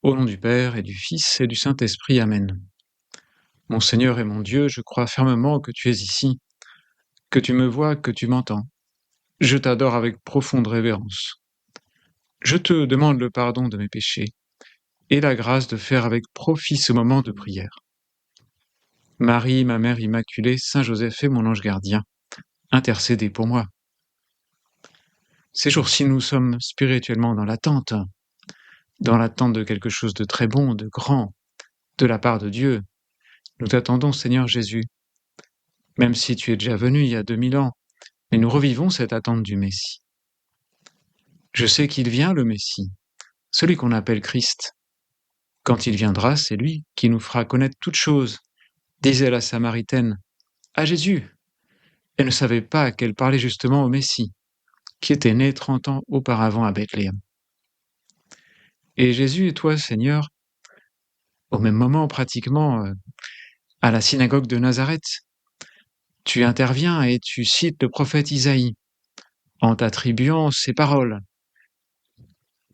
Au nom du Père et du Fils et du Saint-Esprit. Amen. Mon Seigneur et mon Dieu, je crois fermement que tu es ici, que tu me vois, que tu m'entends. Je t'adore avec profonde révérence. Je te demande le pardon de mes péchés et la grâce de faire avec profit ce moment de prière. Marie, ma Mère Immaculée, Saint Joseph et mon ange gardien, intercédez pour moi. Ces jours-ci, nous sommes spirituellement dans l'attente de quelque chose de très bon, de grand, de la part de Dieu. Nous t'attendons, Seigneur Jésus, même si tu es déjà venu il y a 2000 ans, mais nous revivons cette attente du Messie. Je sais qu'il vient, le Messie, celui qu'on appelle Christ. Quand il viendra, c'est lui qui nous fera connaître toutes choses, disait la Samaritaine à Jésus. Elle ne savait pas qu'elle parlait justement au Messie, qui était né 30 ans auparavant à Bethléem. Et Jésus et toi, Seigneur, au même moment pratiquement, à la synagogue de Nazareth, tu interviens et tu cites le prophète Isaïe en t'attribuant ces paroles.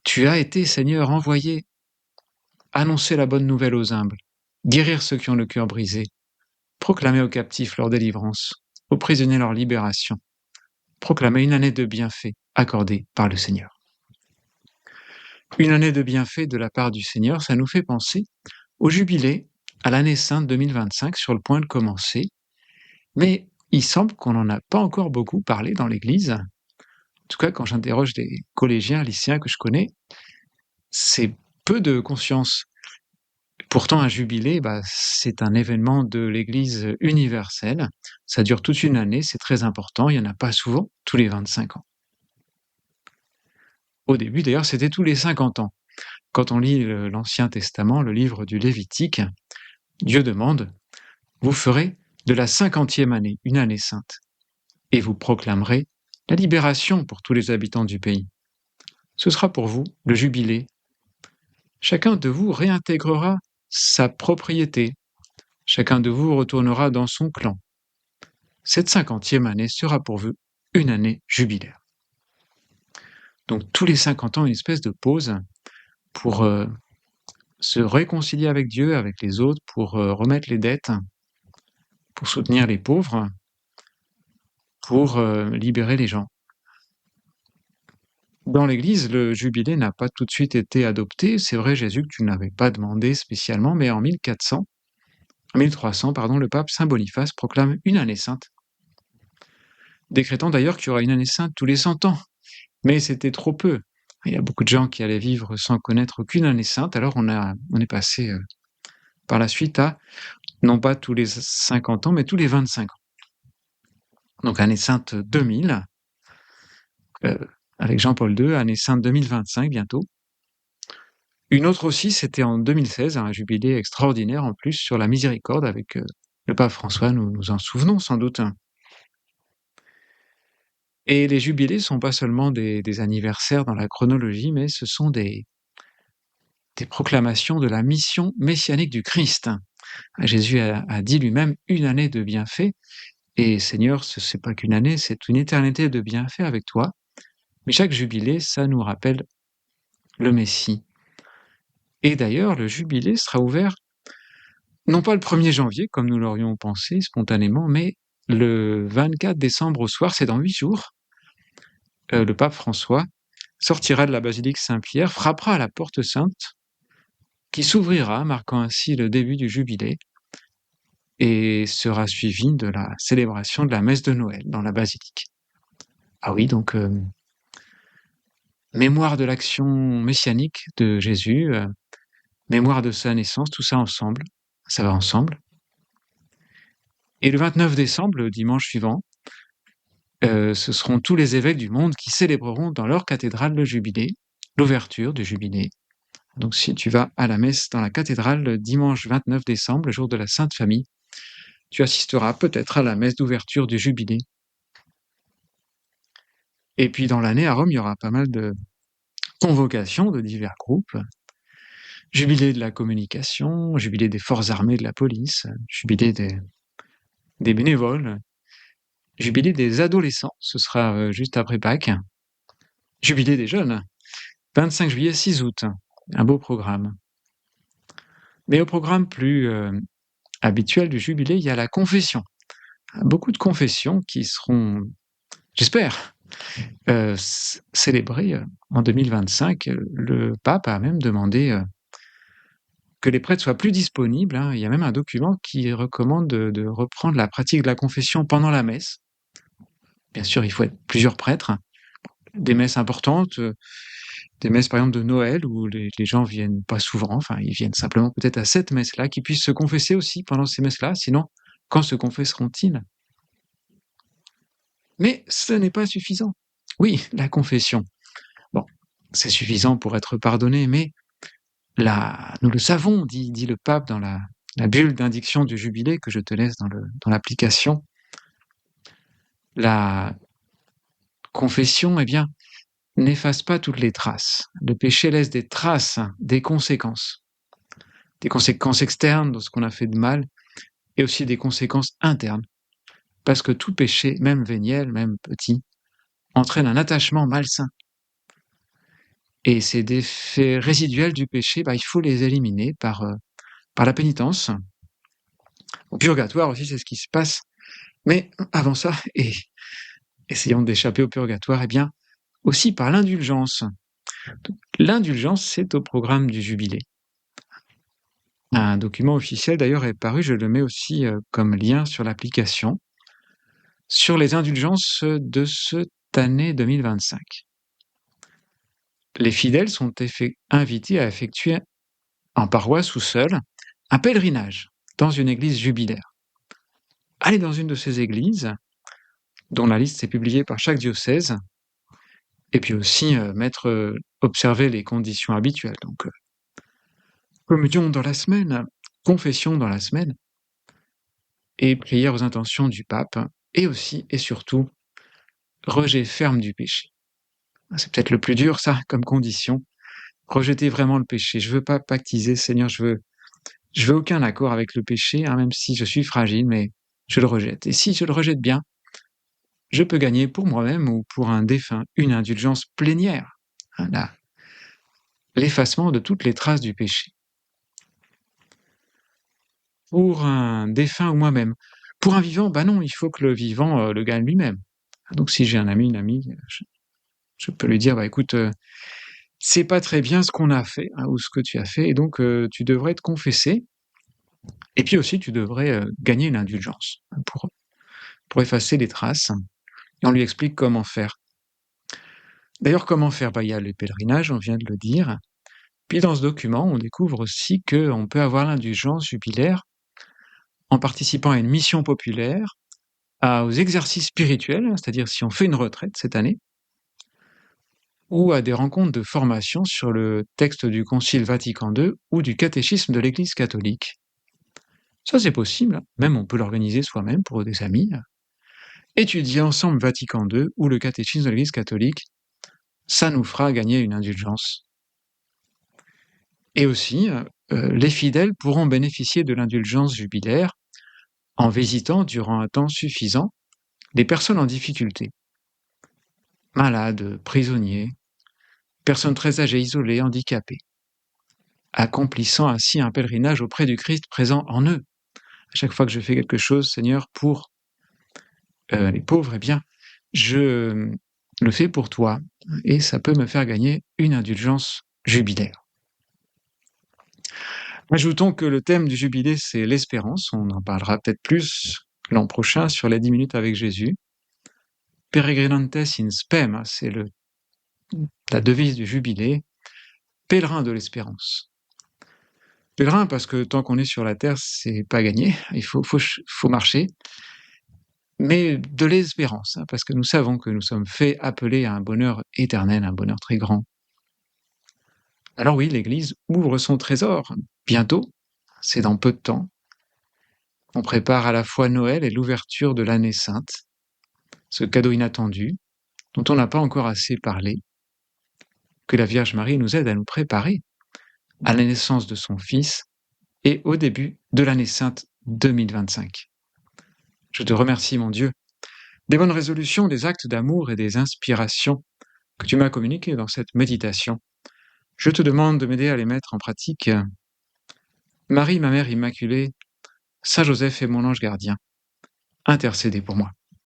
Tu as été, Seigneur, envoyé annoncer la bonne nouvelle aux humbles, guérir ceux qui ont le cœur brisé, proclamer aux captifs leur délivrance, aux prisonniers leur libération, proclamer une année de bienfaits accordée par le Seigneur. Une année de bienfaits de la part du Seigneur, ça nous fait penser au jubilé, à l'année sainte 2025, sur le point de commencer, mais il semble qu'on n'en a pas encore beaucoup parlé dans l'Église. En tout cas, quand j'interroge des collégiens, lycéens que je connais, c'est peu de conscience. Pourtant, un jubilé, c'est un événement de l'Église universelle. Ça dure toute une année, c'est très important. Il n'y en a pas souvent, tous les 25 ans. Au début, d'ailleurs, c'était tous les 50 ans. Quand on lit l'Ancien Testament, le livre du Lévitique, Dieu demande « Vous ferez de la 50e année une année sainte, et vous proclamerez la libération pour tous les habitants du pays. Ce sera pour vous le jubilé. Chacun de vous réintégrera sa propriété. Chacun de vous retournera dans son clan. Cette 50e année sera pour vous une année jubilaire. » Donc tous les 50 ans, une espèce de pause pour se réconcilier avec Dieu, avec les autres, pour remettre les dettes, pour soutenir les pauvres, pour libérer les gens. Dans l'Église, le jubilé n'a pas tout de suite été adopté. C'est vrai, Jésus, que tu n'avais pas demandé spécialement, mais en 1300, le pape Saint Boniface proclame une année sainte, décrétant d'ailleurs qu'il y aura une année sainte tous les 100 ans. Mais c'était trop peu. Il y a beaucoup de gens qui allaient vivre sans connaître aucune année sainte, alors on est passé par la suite à, non pas tous les 50 ans, mais tous les 25 ans. Donc année sainte 2000, avec Jean-Paul II, année sainte 2025 bientôt. Une autre aussi, c'était en 2016, un jubilé extraordinaire en plus sur la miséricorde avec le pape François, nous nous en souvenons sans doute. Et les jubilés ne sont pas seulement des anniversaires dans la chronologie, mais ce sont des proclamations de la mission messianique du Christ. Jésus a dit lui-même une année de bienfaits, et Seigneur, ce n'est pas qu'une année, c'est une éternité de bienfaits avec toi. Mais chaque jubilé, ça nous rappelle le Messie. Et d'ailleurs, le jubilé sera ouvert, non pas le 1er janvier, comme nous l'aurions pensé spontanément, mais le 24 décembre au soir, c'est dans 8 jours. Le pape François sortira de la basilique Saint-Pierre, frappera à la porte sainte, qui s'ouvrira, marquant ainsi le début du jubilé, et sera suivi de la célébration de la messe de Noël dans la basilique. Ah oui, donc mémoire de l'action messianique de Jésus, mémoire de sa naissance, tout ça ensemble, ça va ensemble. Et le 29 décembre, le dimanche suivant, ce seront tous les évêques du monde qui célébreront dans leur cathédrale le jubilé, l'ouverture du jubilé. Donc si tu vas à la messe dans la cathédrale le dimanche 29 décembre, le jour de la Sainte Famille, tu assisteras peut-être à la messe d'ouverture du jubilé. Et puis dans l'année à Rome, il y aura pas mal de convocations de divers groupes. Jubilé de la communication, jubilé des forces armées de la police, jubilé des bénévoles, jubilé des adolescents, ce sera juste après Pâques. Jubilé des jeunes, 25 juillet, 6 août, un beau programme. Mais au programme plus habituel du jubilé, il y a la confession. Beaucoup de confessions qui seront, j'espère, célébrées en 2025. Le pape a même demandé que les prêtres soient plus disponibles, hein. Il y a même un document qui recommande de reprendre la pratique de la confession pendant la messe. Bien sûr, il faut être plusieurs prêtres, hein. Des messes importantes, des messes par exemple de Noël où les gens viennent pas souvent, enfin ils viennent simplement peut-être à cette messe-là, qu'ils puissent se confesser aussi pendant ces messes-là, sinon quand se confesseront-ils? Mais ce n'est pas suffisant. Oui, la confession, bon, c'est suffisant pour être pardonné, mais nous le savons, dit le pape dans la bulle d'indiction du jubilé que je te laisse dans l'application, la confession, eh bien, n'efface pas toutes les traces. Le péché laisse des traces, des conséquences externes de ce qu'on a fait de mal, et aussi des conséquences internes. Parce que tout péché, même véniel, même petit, entraîne un attachement malsain. Et ces défaits résiduels du péché, il faut les éliminer par la pénitence. Au purgatoire aussi, c'est ce qui se passe. Mais avant ça, et essayons d'échapper au purgatoire, eh bien, aussi par l'indulgence. L'indulgence, c'est au programme du jubilé. Un document officiel, d'ailleurs, est paru, je le mets aussi comme lien sur l'application, sur les indulgences de cette année 2025. Les fidèles sont invités à effectuer en paroisse ou seul un pèlerinage dans une église jubilaire. Aller dans une de ces églises, dont la liste est publiée par chaque diocèse, et puis aussi observer les conditions habituelles. Donc, communion dans la semaine, confession dans la semaine, et prière aux intentions du pape, et aussi et surtout rejet ferme du péché. C'est peut-être le plus dur, ça, comme condition. Rejeter vraiment le péché. Je veux pas pactiser, Seigneur, je veux aucun accord avec le péché, hein, même si je suis fragile, mais je le rejette. Et si je le rejette bien, je peux gagner pour moi-même ou pour un défunt une indulgence plénière, hein, l'effacement de toutes les traces du péché. Pour un défunt ou moi-même. Pour un vivant, non, il faut que le vivant le gagne lui-même. Donc si j'ai un ami, une amie, je peux lui dire, écoute, c'est pas très bien ce qu'on a fait, hein, ou ce que tu as fait, et donc tu devrais te confesser, et puis aussi tu devrais gagner une indulgence, hein, pour effacer les traces, et on lui explique comment faire. D'ailleurs, comment faire? Il y a les pèlerinages, on vient de le dire, puis dans ce document, on découvre aussi qu'on peut avoir l'indulgence jubilaire en participant à une mission populaire, aux exercices spirituels, c'est-à-dire si on fait une retraite cette année, ou à des rencontres de formation sur le texte du Concile Vatican II ou du catéchisme de l'Église catholique. Ça, c'est possible, même on peut l'organiser soi-même pour des amis. Étudier ensemble Vatican II ou le catéchisme de l'Église catholique, ça nous fera gagner une indulgence. Et aussi, les fidèles pourront bénéficier de l'indulgence jubilaire en visitant durant un temps suffisant des personnes en difficulté. Malades, prisonniers, personnes très âgées, isolées, handicapées, accomplissant ainsi un pèlerinage auprès du Christ présent en eux. À chaque fois que je fais quelque chose, Seigneur, pour les pauvres, eh bien, je le fais pour toi, et ça peut me faire gagner une indulgence jubilaire. Ajoutons que le thème du jubilé, c'est l'espérance. On en parlera peut-être plus l'an prochain sur les 10 minutes avec Jésus. Peregrinantes in spem, c'est la devise du jubilé, pèlerin de l'espérance. Pèlerin parce que tant qu'on est sur la terre, c'est pas gagné, il faut marcher, mais de l'espérance, hein, parce que nous savons que nous sommes faits appeler à un bonheur éternel, un bonheur très grand. Alors oui, l'Église ouvre son trésor bientôt, c'est dans peu de temps. On prépare à la fois Noël et l'ouverture de l'année sainte, ce cadeau inattendu, dont on n'a pas encore assez parlé, que la Vierge Marie nous aide à nous préparer à la naissance de son Fils et au début de l'année sainte 2025. Je te remercie, mon Dieu, des bonnes résolutions, des actes d'amour et des inspirations que tu m'as communiquées dans cette méditation. Je te demande de m'aider à les mettre en pratique Marie, ma mère immaculée, Saint Joseph et mon ange gardien, intercédez pour moi.